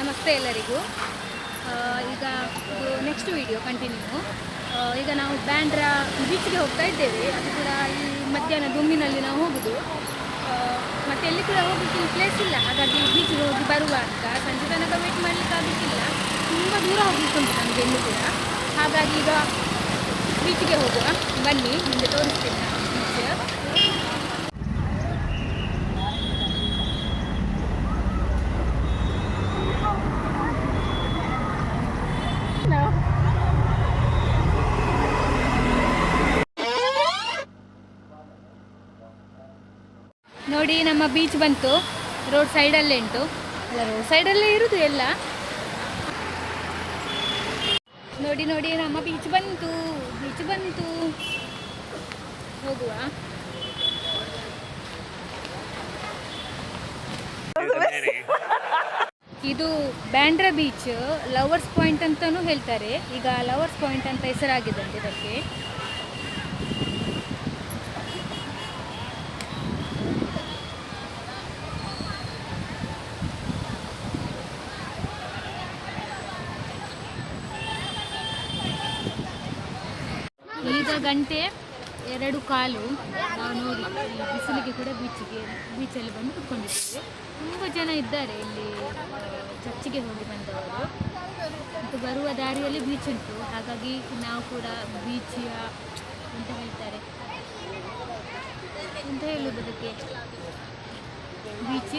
ನಮಸ್ತೆ ಎಲ್ಲರಿಗೂ. ಈಗ ಇದು ನೆಕ್ಸ್ಟ್ ವಿಡಿಯೋ ಕಂಟಿನ್ಯೂ. ಈಗ ನಾವು ಬ್ಯಾಂಡ್ರಾ ಬೀಚ್ಗೆ ಹೋಗ್ತಾ ಇದ್ದೇವೆ. ಅದು ಕೂಡ ಈ ಮಧ್ಯಾಹ್ನ ದುಮ್ಮಿನಲ್ಲಿ ನಾವು ಹೋಗೋದು. ಮತ್ತು ಎಲ್ಲಿ ಕೂಡ ಹೋಗಲಿಕ್ಕೆ ಪ್ಲೇಸ್ ಇಲ್ಲ, ಹಾಗಾಗಿ ಬೀಚ್ಗೆ ಹೋಗಿ ಬರುವ ಅಂತ ಸಂಜೆ ತನಕ ವೇಟ್ ಮಾಡಲಿಕ್ಕೆ ಆಗೋಕ್ಕಿಲ್ಲ. ತುಂಬ ದೂರ ಹೋಗ್ಲಿಕ್ಕೆ ಉಂಟು ನಮಗೆ ಎಲ್ಲೂ ಕೂಡ. ಹಾಗಾಗಿ ಈಗ ಬೀಚ್ಗೆ ಹೋಗುವ, ಬನ್ನಿ ನಿಮಗೆ ತೋರಿಸ್ತೀನಿ ನಾನು ಬೀಚ್. ನೋಡಿ ನಮ್ಮ ಬೀಚ್ ಬಂತು, ರೋಡ್ ಸೈಡಲ್ಲೇ ಉಂಟು. ಅಲ್ಲ, ರೋಡ್ ಸೈಡಲ್ಲೇ ಇರುವುದು ಎಲ್ಲ. ನೋಡಿ ನೋಡಿ ನಮ್ಮ ಬೀಚ್ ಬಂತು, ಹೋಗುವ. ಇದು ಬ್ಯಾಂಡ್ರಾ ಬೀಚ್, ಲವರ್ಸ್ ಪಾಯಿಂಟ್ ಅಂತಲೂ ಹೇಳ್ತಾರೆ. ಈಗ ಲವರ್ಸ್ ಪಾಯಿಂಟ್ ಅಂತ ಹೆಸರಾಗಿದೆ ಇದಕ್ಕೆ. ಈಗ ಗಂಟೆ 2:15. ನಾವು ನೋಡಿ ಬಿಸಿಲಿಗೆ ಕೂಡ ಬೀಚಲ್ಲಿ ಬಂದು ಕುತ್ಕೊಂಡಿದ್ದೇವೆ. ತುಂಬ ಜನ ಇದ್ದಾರೆ ಇಲ್ಲಿ, ಚರ್ಚಿಗೆ ಹೋಗಿ ಬಂದವರು. ಮತ್ತು ಬರುವ ದಾರಿಯಲ್ಲಿ ಬೀಚ್ ಉಂಟು, ಹಾಗಾಗಿ ನಾವು ಕೂಡ ಬೀಚಿಯ ಅಂತ ಹೇಳ್ತಾರೆ, ಅಂತ ಹೇಳುವುದು ಅದಕ್ಕೆ ಬೀಚ್.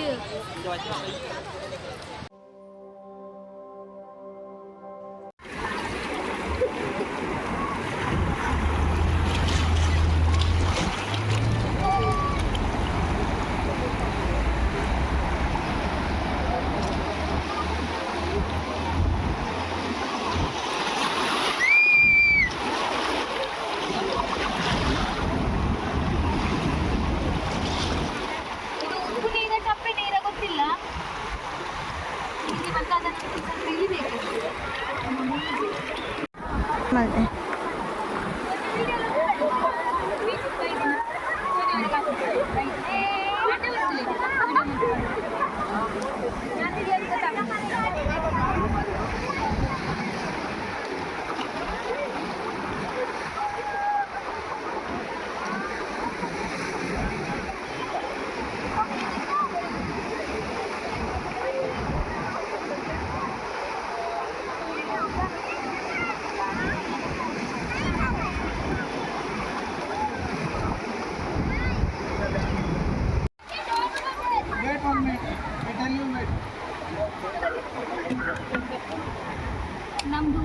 ನಮ್ಮದು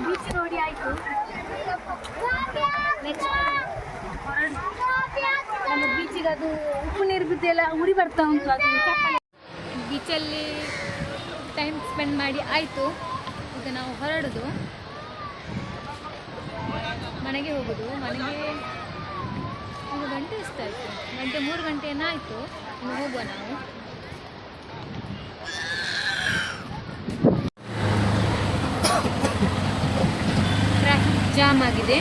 ಬೀಚ್ ನೋಡಿ ಆಯಿತು. ನೆಕ್ಸ್ಟ್ ನಮ್ಮ ಬೀಚಿಗೆ ಅದು ಉಪ್ಪು ನೀರು ಬಿದ್ದೆಲ್ಲ ಉರಿ ಬರ್ತಾ ಉಂಟು. ಅದು ಬೀಚಲ್ಲಿ ಟೈಮ್ ಸ್ಪೆಂಡ್ ಮಾಡಿ ಆಯಿತು. ಈಗ ನಾವು ಹೊರಡೋದು, ಮನೆಗೆ ಹೋಗೋದು. ಮನೆಗೆ 1 ಗಂಟೆ ಎಷ್ಟಾಯಿತು, 3 ಗಂಟೆಯನ್ನು ಆಯಿತು. ಇನ್ನು ಹೋಗುವ ನಾವು. ಟ್ರಾಫಿಕ್ ಜಾಮ್ ಆಗಿದೆ.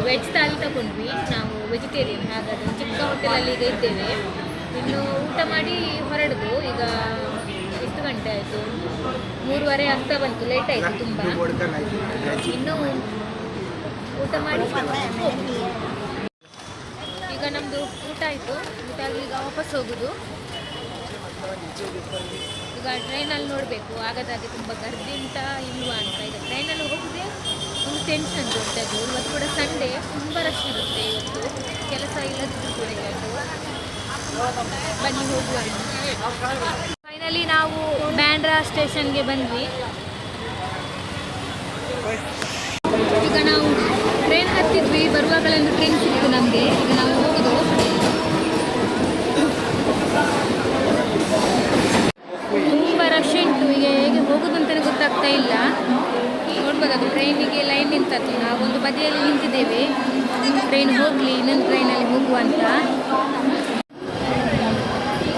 ವೆಜ್ ಥಾಲಿ ತಗೊಂಡ್ವಿ. ನಾವು ವೆಜಿಟೇರಿಯನ್, ಹಾಗಾಗಿ ಚಿಕ್ಕ ಹೋಟೆಲಲ್ಲಿ ಈಗ ಇದ್ದೇವೆ. ಇನ್ನು ಊಟ ಮಾಡಿ ಹೊರಡುದು. ಈಗ ಎಷ್ಟು ಗಂಟೆ ಆಯಿತು? 3:30 ಆಗ್ತಾ ಬಂತು. ಲೇಟ್ ಆಯಿತು ತುಂಬ. ಇನ್ನು ಊಟ ಮಾಡಿ ಈಗ ನಮ್ಮದು ಊಟ ಆಯಿತು. ಊಟ ಆಗಿ ಈಗ ವಾಪಸ್ ಹೋಗೋದು. ಈಗ ಟ್ರೈನಲ್ಲಿ ನೋಡಬೇಕು ಆಗದಾಗೆ ತುಂಬ ಗರ್ದಿ ಉಂಟಾ ಇಲ್ವಾ ಅಂತ. ಈಗ ಟ್ರೈನಲ್ಲಿ ಹೋಗಿದೆ ಒಂದು ಟೆನ್ಷನ್ ದೊಡ್ಡದು. ಇವತ್ತು ಕೂಡ ಸಂಡೇ, ತುಂಬ ರಶ್ ಇರುತ್ತೆ ಇವತ್ತು, ಕೆಲಸ ಇಲ್ಲದಿದ್ದು ಕೂಡ ಇವತ್ತು. ಬನ್ನಿ ಹೋಗುವ. ಫೈನಲಿ ನಾವು ಬ್ಯಾಂಡ್ರಾ ಸ್ಟೇಷನ್ಗೆ ಬಂದ್ವಿ. ಈಗ ನಾವು ಟ್ರೈನ್ ಹತ್ತಿದ್ವಿ, ಬರುವಾಗಲೊಂದು ಟ್ರೈನ್ ಸಿಕ್ತು ನಮಗೆ. ಈಗ ನಾವು ಹೋಗೋದು. ತುಂಬ ರಶ್ ಉಂಟು. ಈಗ ಹೇಗೆ ಹೋಗೋದು ಅಂತಲೇ ಗೊತ್ತಾಗ್ತಾ ಇಲ್ಲ. ನೋಡ್ಬೋದು, ಅದು ಟ್ರೈನಿಗೆ ಲೈನ್ ನಿಂತದ್ದು. ನಾವೊಂದು ಬದಿಯಲ್ಲಿ ನಿಂತಿದ್ದೇವೆ, ಟ್ರೈನ್ ಹೋಗಲಿ, ಇನ್ನೊಂದು ಟ್ರೈನಲ್ಲಿ ಹೋಗುವ ಅಂತ.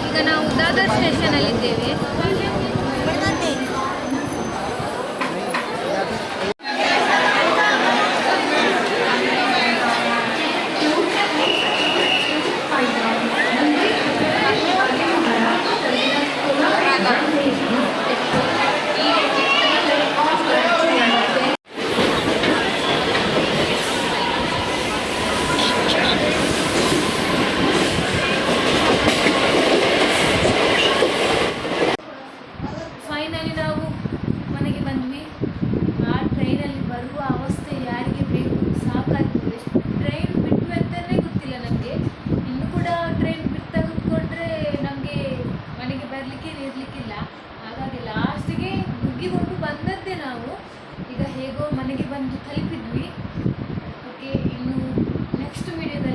ಈಗ ನಾವು ದಾದರ್ ಸ್ಟೇಷನಲ್ಲಿದ್ದೇವೆ. ಫೈನಲಿ ನಾವು ಮನೆಗೆ ಬಂದ್ವಿ. ಆ ಟ್ರೈನಲ್ಲಿ ಬರುವ ಅವಸ್ಥೆ ಯಾರಿಗೆ ಬೇಕು, ಸಾಕಾಗ್ತದೆ. ಟ್ರೈನ್ ಬಿಟ್ವಿ ಅಂತಲೇ ಗೊತ್ತಿಲ್ಲ ನಮಗೆ. ಇನ್ನು ಕೂಡ ಟ್ರೈನ್ ಬಿಡ್ತಾ ಕೂತ್ಕೊಂಡ್ರೆ ನಮಗೆ ಮನೆಗೆ ಬರಲಿಕ್ಕೆ ಇರಲಿಕ್ಕಿಲ್ಲ. ಹಾಗಾಗಿ ಲಾಸ್ಟಿಗೆ ನುಗ್ಗಿಕೊಂಡು ಬಂದದ್ದೇ ನಾವು. ಈಗ ಹೇಗೋ ಮನೆಗೆ ಬಂದು ತಲುಪಿದ್ವಿ. ಓಕೆ, ಇನ್ನು ನೆಕ್ಸ್ಟ್ ವಿಡಿಯೋದಲ್ಲಿ